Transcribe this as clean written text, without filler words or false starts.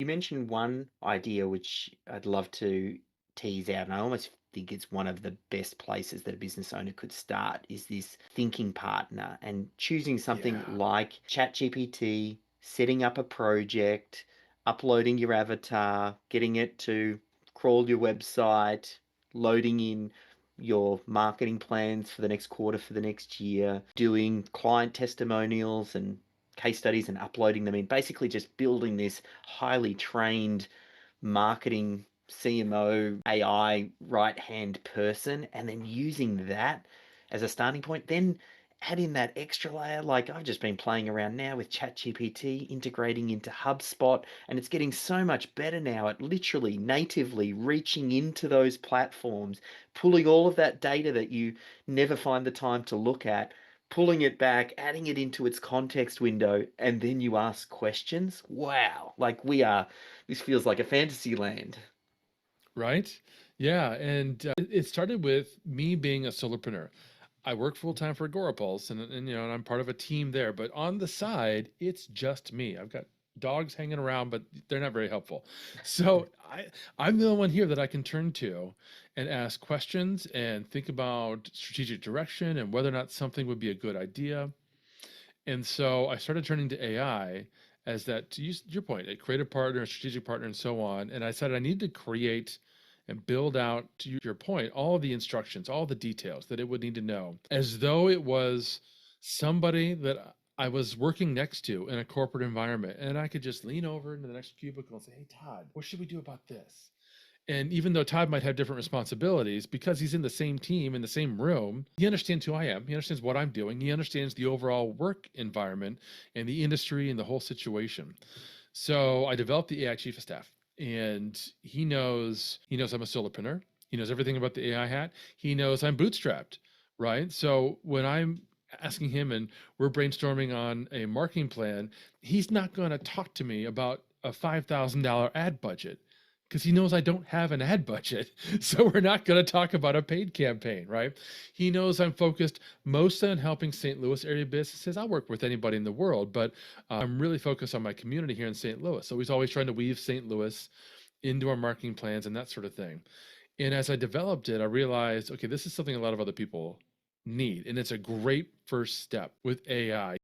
mentioned one idea which I'd love to tease out, and I almost think it's one of the best places that a business owner could start is this thinking partner and choosing something Yeah. like ChatGPT, setting up a project, uploading your avatar, getting it to crawl your website, loading in your marketing plans for the next quarter, for the next year, doing client testimonials and case studies and uploading them in, basically just building this highly trained marketing CMO AI right hand person, and then using that as a starting point. Then add in that extra layer. Like I've just been playing around now with ChatGPT, integrating into HubSpot, and it's getting so much better now at literally natively reaching into those platforms, pulling all of that data that you never find the time to look at, pulling it back, adding it into its context window, and then you ask questions. Wow, like this feels like a fantasy land. Right? Yeah. And it started with me being a solopreneur. I work full time for Agorapulse, and I'm part of a team there. But on the side, it's just me. I've got dogs hanging around, but they're not very helpful. So I'm the only one here that I can turn to and ask questions and think about strategic direction and whether or not something would be a good idea. And so I started turning to AI as that, to use your point, a creative partner, a strategic partner, and so on. And I said I need to create and build out, to your point, all the instructions, all the details that it would need to know, as though it was somebody that I was working next to in a corporate environment. And I could just lean over into the next cubicle and say, "Hey, Todd, what should we do about this?" And even though Todd might have different responsibilities, because he's in the same team, in the same room, he understands who I am. He understands what I'm doing. He understands the overall work environment and the industry and the whole situation. So I developed the AI chief of staff, and he knows I'm a solopreneur. He knows everything about the AI hat. He knows I'm bootstrapped, right? So when I'm asking him and we're brainstorming on a marketing plan, he's not going to talk to me about a $5,000 ad budget because he knows I don't have an ad budget. So we're not going to talk about a paid campaign, right? He knows I'm focused mostly on helping St. Louis area businesses. I'll work with anybody in the world, but I'm really focused on my community here in St. Louis. So he's always trying to weave St. Louis into our marketing plans and that sort of thing. And as I developed it, I realized, okay, this is something a lot of other people need. And it's a great first step with AI.